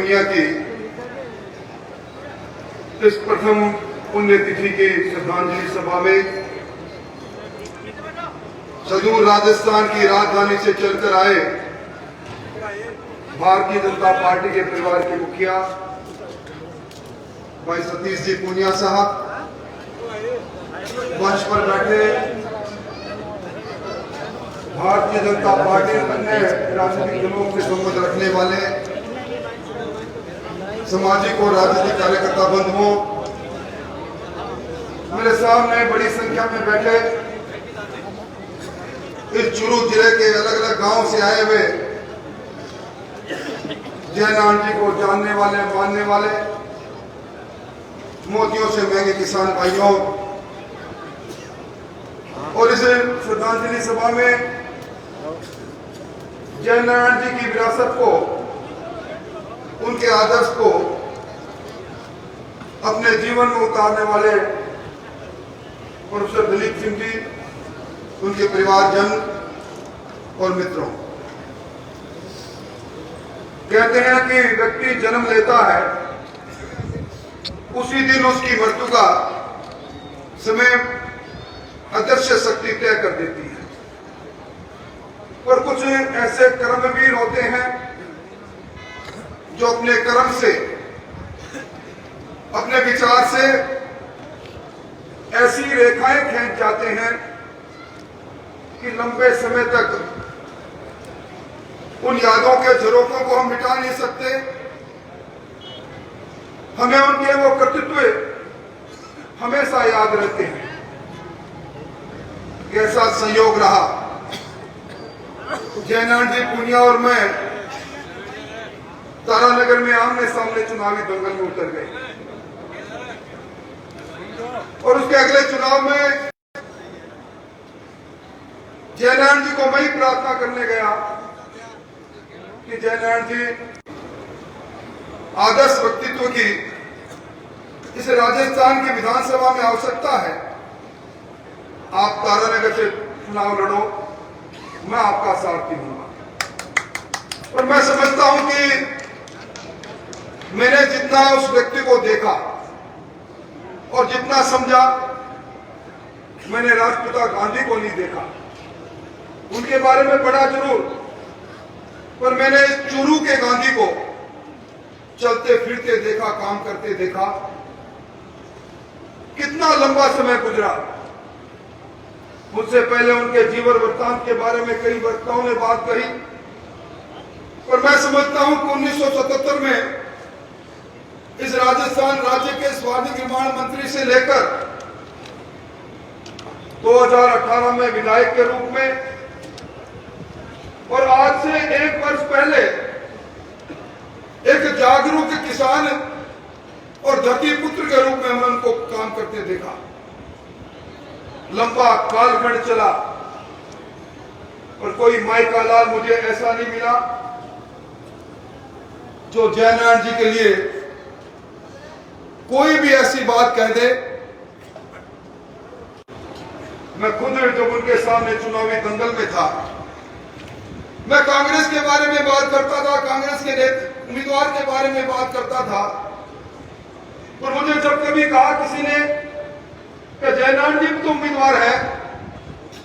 पूनिया की इस प्रथम पुण्यतिथि की श्रद्धांजलि सभा में सुदूर राजस्थान की राजधानी से चलकर आए भारतीय जनता पार्टी के परिवार के मुखिया भाई सतीश जी पूनिया साहब, मंच पर बैठे भारतीय जनता पार्टी अन्य राजनीतिक दलों से संबंध रखने वाले सामाजिक और राजनीतिक कार्यकर्ता बंधुओं, मेरे सामने बड़ी संख्या में बैठे इस चुरू जिले के अलग अलग गांव से आए हुए जयनारायण जी को जानने वाले मानने वाले मोतियों से महंगे किसान भाइयों, और इस श्रद्धांजलि सभा में जयनारायण जी की विरासत को, उनके आदर्श को अपने जीवन में उतारने वाले प्रोफेसर दलीप सिंह जी, उनके परिवारजन और मित्रों। कहते हैं कि व्यक्ति जन्म लेता है, उसी दिन उसकी मृत्यु का समय अदृश्य शक्ति तय कर देती है। और कुछ ऐसे कर्मवीर होते हैं जो अपने कर्म से, अपने विचार से ऐसी रेखाएं खींच जाते हैं कि लंबे समय तक उन यादों के झरोखों को हम मिटा नहीं सकते। हमें उनके वो कृतित्व हमेशा याद रहते हैं। कैसा संयोग रहा, जयनारायण जी पूनिया और मैं तारानगर में आमने सामने चुनावी दंगल में उतर गए, और उसके अगले चुनाव में जयनारायण जी को मैं ही प्रार्थना करने गया कि जयनारायण जी, आदर्श व्यक्तित्व की इस राजस्थान की विधानसभा में आवश्यकता है। आप तारानगर से चुनाव लड़ो, मैं आपका सारथी हूंगा। और मैं समझता हूं कि मैंने जितना उस व्यक्ति को देखा और जितना समझा, मैंने राष्ट्रपिता गांधी को नहीं देखा। उनके बारे में पढ़ा जरूर, पर मैंने चूरू के गांधी को चलते फिरते देखा, काम करते देखा। कितना लंबा समय गुजरा। मुझसे पहले उनके जीवन वृत्तांत के बारे में कई वक्ताओं ने बात कही, पर मैं समझता हूं कि 1977 में इस राजस्थान राज्य के स्वास्थ्य निर्माण मंत्री से लेकर 2018 में विधायक के रूप में, और आज से 1 वर्ष पहले एक जागरूक किसान और धरती पुत्र के रूप में हमने उनको काम करते देखा। लंबा कालखंड चला और कोई माई का लाल मुझे ऐसा नहीं मिला जो जयनारायण जी के लिए कोई भी ऐसी बात कह दे। मैं खुद जब उनके सामने चुनावी दंगल में था, मैं कांग्रेस के बारे में बात करता था, कांग्रेस के उम्मीदवार के बारे में बात करता था, और मुझे जब कभी कहा किसी ने कि जयनारायण जी तो उम्मीदवार है,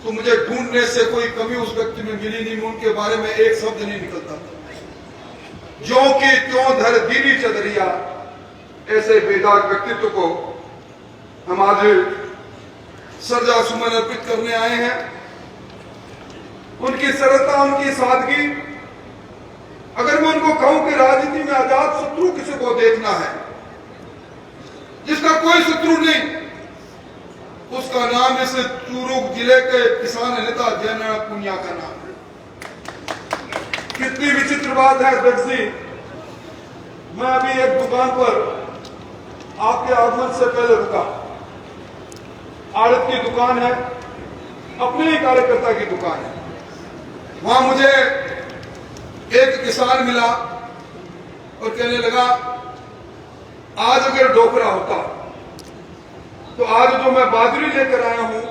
तो मुझे ढूंढने से कोई कमी उस व्यक्ति में मिली नहीं। उनके बारे में एक शब्द नहीं निकलता था। ज्यों की त्यों धर दीदी चदरिया, ऐसे बेदाग व्यक्तित्व को हम आज श्रद्धा सुमन अर्पित करने आए हैं। उनकी सरलता, उनकी सादगी, अगर मैं उनको कहूं कि राजनीति में आजाद शत्रु किसी को देखना है, जिसका कोई शत्रु नहीं, उसका नाम इस चूरू जिले के किसान नेता जयनारायण पूनिया का नाम है। कितनी विचित्र बात है अध्यक्ष जी, मैं अभी एक दुकान पर आपके आगमन से पहले रुका। आड़त की दुकान है, अपने ही कार्यकर्ता की दुकान है। वहां मुझे एक किसान मिला और कहने लगा, आज अगर डोकरा होता तो आज जो मैं बाजरी लेकर आया हूं,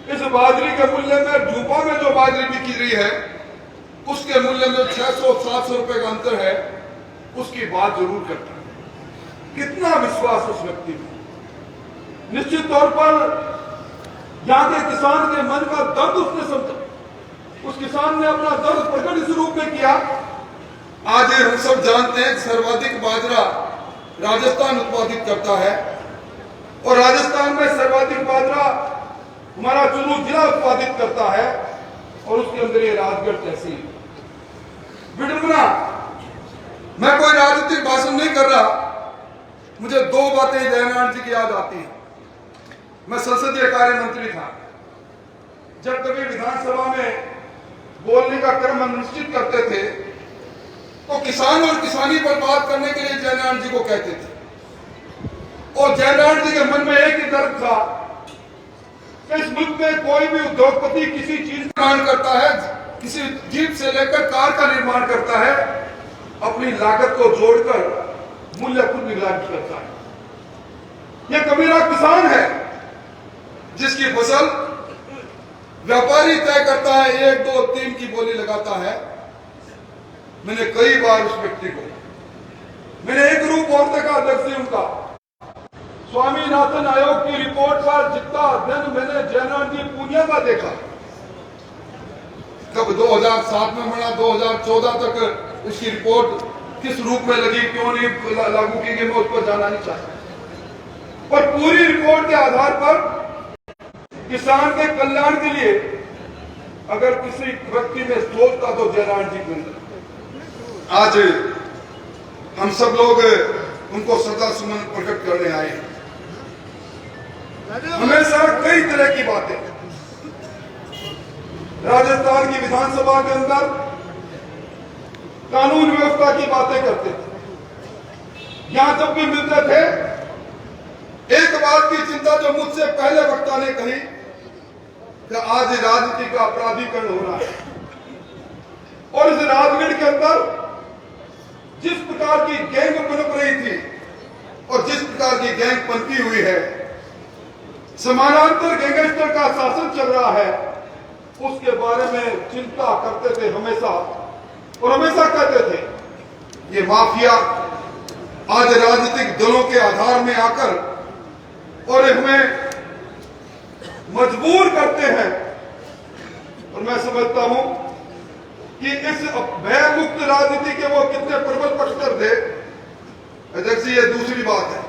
इस बाजरी के मूल्य में झूपा में जो बाजरी बिकी रही है, उसके मूल्य में 600-700 रुपए का अंतर है। उसकी बात जरूर करता है। कितना विश्वास उस व्यक्ति में। निश्चित तौर पर यहां के किसान के मन का दर्द उसने समझा। उस किसान ने अपना दर्द प्रकट इस रूप में किया। आज हम सब जानते हैं कि सर्वाधिक बाजरा राजस्थान उत्पादित करता है और राजस्थान में सर्वाधिक बाजरा हमारा चुरू जिला उत्पादित करता है और उसके अंदर ये राजगढ़ तहसील। विडंबना, मैं कोई राजनीतिक भाषण नहीं कर रहा, मुझे दो बातें जयनारायण जी की याद आती हैं। मैं संसदीय कार्य मंत्री था, जब कभी विधानसभा में बोलने का क्रम निश्चित करते थे तो किसान और किसानी पर बात करने के लिए जयनारायण जी को कहते थे और जयनारायण जी के मन में एक ही दर्द था कि इस मुल्क में कोई भी उद्योगपति किसी चीज का निर्माण करता है, किसी जीप से लेकर कार का निर्माण करता है, अपनी लागत को जोड़कर मूल्य खुद निर्धारित करता है। यह कबीरा किसान है जिसकी फसल व्यापारी तय करता है, 1, 2, 3 की बोली लगाता है। मैंने कई बार उस व्यक्ति को, मैंने एक रूप और देखा अध्यक्ष जी उनका, स्वामीनाथन आयोग की रिपोर्ट पर जितना अध्ययन मैंने जयनारायण जी पूनिया का देखा, कब 2007 में बना, 2014 तक इसकी रिपोर्ट किस रूप में लगी, क्यों नहीं लागू की गई, मैं उस पर जाना नहीं चाहता। और पूरी रिपोर्ट के आधार पर किसान के कल्याण के लिए अगर किसी व्यक्ति में सोच था तो जयनारायण जी के अंदर। आज हम सब लोग उनको श्रद्धा सुमन प्रकट करने आए हैं। हमेशा कई तरह की बातें राजस्थान की विधानसभा के अंदर कानून व्यवस्था की बातें करते थे। यहां जब भी मिलते थे, एक बात की चिंता जो मुझसे पहले वक्ता ने कही कि आज राजनीति का अपराधीकरण हो रहा है और इस राजगढ़ के अंदर जिस प्रकार की गैंग पनप रही थी और जिस प्रकार की गैंग पनपी हुई है, समानांतर गैंगस्टर का शासन चल रहा है, उसके बारे में चिंता करते थे हमेशा और हमेशा कहते थे ये माफिया आज राजनीतिक दलों के आधार में आकर और हमें मजबूर करते हैं। और मैं समझता हूं कि इस भयमुक्त राजनीति के वो कितने प्रबल पक्षधर थे। अध्यक्ष जी, ये दूसरी बात है,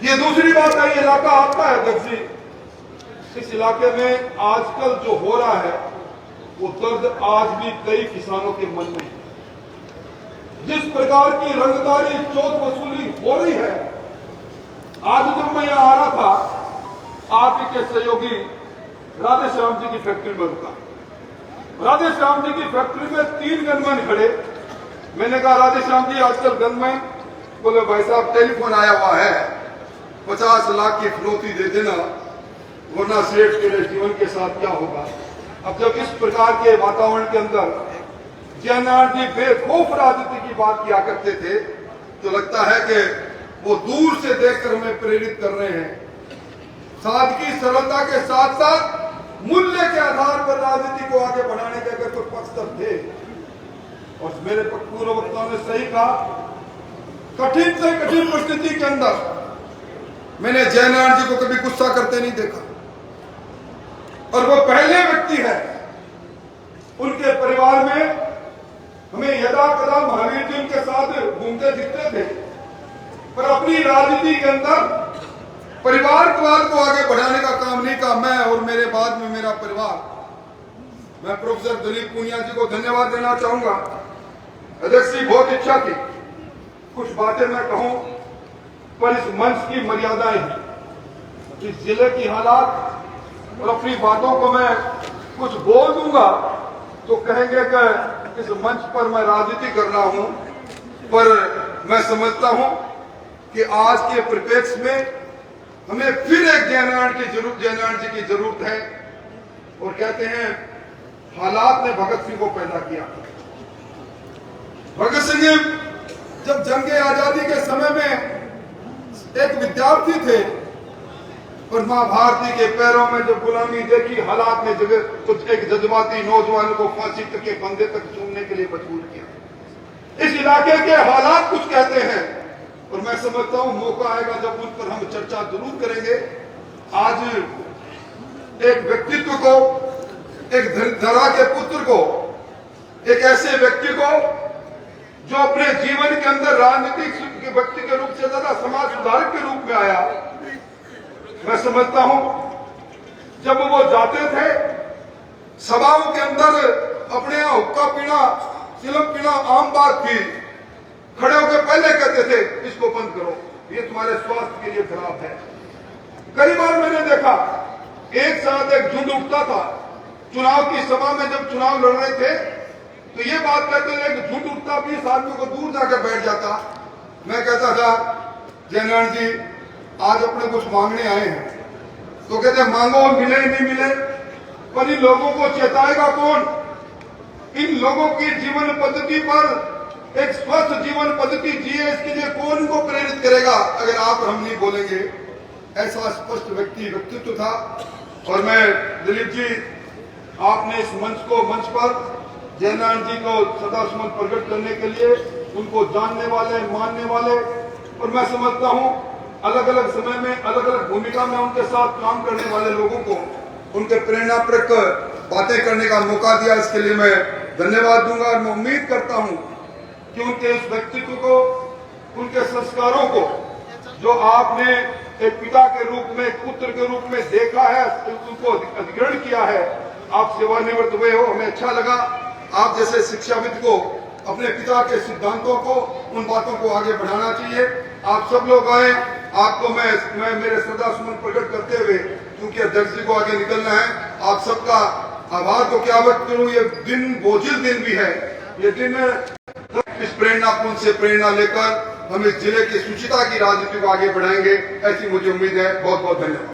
ये दूसरी बात है। ये इलाका आपका है अध्यक्ष जी। इस इलाके में आजकल जो हो रहा है वो दर्द आज भी कई किसानों के मन में है। जिस प्रकार की रंगदारी चोट वसूली हो रही है, आज जब मैं यहां आ रहा था, आप के सहयोगी राधे श्याम जी की फैक्ट्री में रुका। राधे श्याम जी की फैक्ट्री में 3 गनमैन खड़े। मैंने कहा राधे श्याम जी आजकल गनमैन, बोले भाई साहब टेलीफोन आया हुआ है, 50 लाख की फिरौती दे देना वरना सेठ के जीवन के साथ क्या होगा। अब जब इस प्रकार के वातावरण के अंदर जयनारायण जी बेखौफ राजनीति की बात किया करते थे तो लगता है कि वो दूर से देखकर हमें प्रेरित कर रहे हैं। सादगी सरलता के साथ साथ मूल्य के आधार पर राजनीति को आगे बढ़ाने के अगर कोई पक्षधर थे, और मेरे पूर्व वक्ताओं ने सही कहा, कठिन से कठिन परिस्थिति के अंदर मैंने जयनारायण जी को कभी गुस्सा करते नहीं देखा और वो पहले व्यक्ति है। उनके परिवार में हमें यदा कदा महावीर जी उनके साथ घूमते दिखते थे, पर अपनी राजनीति के अंदर परिवारवाद को आगे बढ़ाने का काम नहीं किया। मैं और मेरे बाद में मेरा परिवार, मैं प्रोफेसर दिलीप पूनिया जी को धन्यवाद देना चाहूंगा। अध्यक्ष जी, बहुत इच्छा थी कुछ बातें मैं कहूं, पर इस मंच की मर्यादाएं हैं। इस जिले की हालात और अपनी बातों को मैं कुछ बोल दूंगा तो कहेंगे कि इस मंच पर मैं राजनीति कर रहा हूं, पर मैं समझता हूं कि आज के परिप्रेक्ष्य में हमें फिर एक जयनारायण जी की जरूरत है। और कहते हैं हालात ने भगत सिंह को पैदा किया। भगत सिंह जब जंग आजादी के समय में एक विद्यार्थी थे और मां भारती के पैरों में जब गुलामी देखी, हालात ने जगह कुछ एक जज्बाती नौजवान को फांसी तक के फंदे तक चूमने के लिए मजबूर किया। इस इलाके के हालात कुछ कहते हैं, और मैं समझता हूं मौका आएगा जब उन पर हम चर्चा जरूर करेंगे। आज एक व्यक्तित्व को, एक धरा के पुत्र को, एक ऐसे व्यक्ति को जो अपने जीवन के अंदर राजनीतिक व्यक्ति के रूप से ज्यादा समाज सुधारक के रूप में आया, मैं समझता हूं जब वो जाते थे सभाओं के अंदर, अपने यहाँ हुक्का पीना, चिलम पीना आम बात थी, खड़े होकर पहले कहते थे इसको बंद करो, ये तुम्हारे स्वास्थ्य के लिए खराब है। कई बार मैंने देखा एक साथ एक झुंड उठता था चुनाव की सभा में, जब चुनाव लड़ रहे थे तो ये बात कहते थे कि झुंड उठता 20 आदमी को दूर जाकर बैठ जाता। मैं कहता था जयनारायण जी आज अपने कुछ मांगने आए हैं, तो कहते मांगो, मिले नहीं मिले, पर इन लोगों को चेताएगा कौन? इन लोगों की जीवन पद्धति पर एक स्वस्थ जीवन पद्धति जिए, इसके लिए कौन इनको प्रेरित करेगा अगर आप और हम नहीं बोलेंगे? ऐसा स्पष्ट व्यक्तित्व था। और मैं दिलीप जी, आपने इस मंच पर जयनारायण जी को श्रद्धासुमन प्रकट करने के लिए, उनको जानने वाले, मानने वाले, और मैं समझता हूं अलग अलग समय में अलग अलग भूमिका में उनके साथ काम करने वाले लोगों को उनके प्रेरणाप्रद बातें करने का मौका दिया, इसके लिए मैं धन्यवाद दूंगा। और मैं उम्मीद करता हूं कि उनके इस व्यक्तित्व को, उनके संस्कारों को जो आपने एक पिता के रूप में, पुत्र के रूप में देखा है, उनको अधिग्रहण किया है, आप सेवानिवृत्त हुए हो, हमें अच्छा लगा। आप जैसे शिक्षाविद को अपने पिता के सिद्धांतों को, उन बातों को आगे बढ़ाना चाहिए। आप सब लोग आए, आपको मैं मेरे श्रद्धासुमन प्रकट करते हुए, क्योंकि अध्यक्ष जी को आगे निकलना है, आप सबका आभार को क्या व्यक्त करूं। ये दिन बोझिल दिन भी है, ये दिन इस प्रेरणापुंज से प्रेरणा लेकर हम इस जिले की सुचिता की राजनीति को आगे बढ़ाएंगे, ऐसी मुझे उम्मीद है। बहुत बहुत धन्यवाद।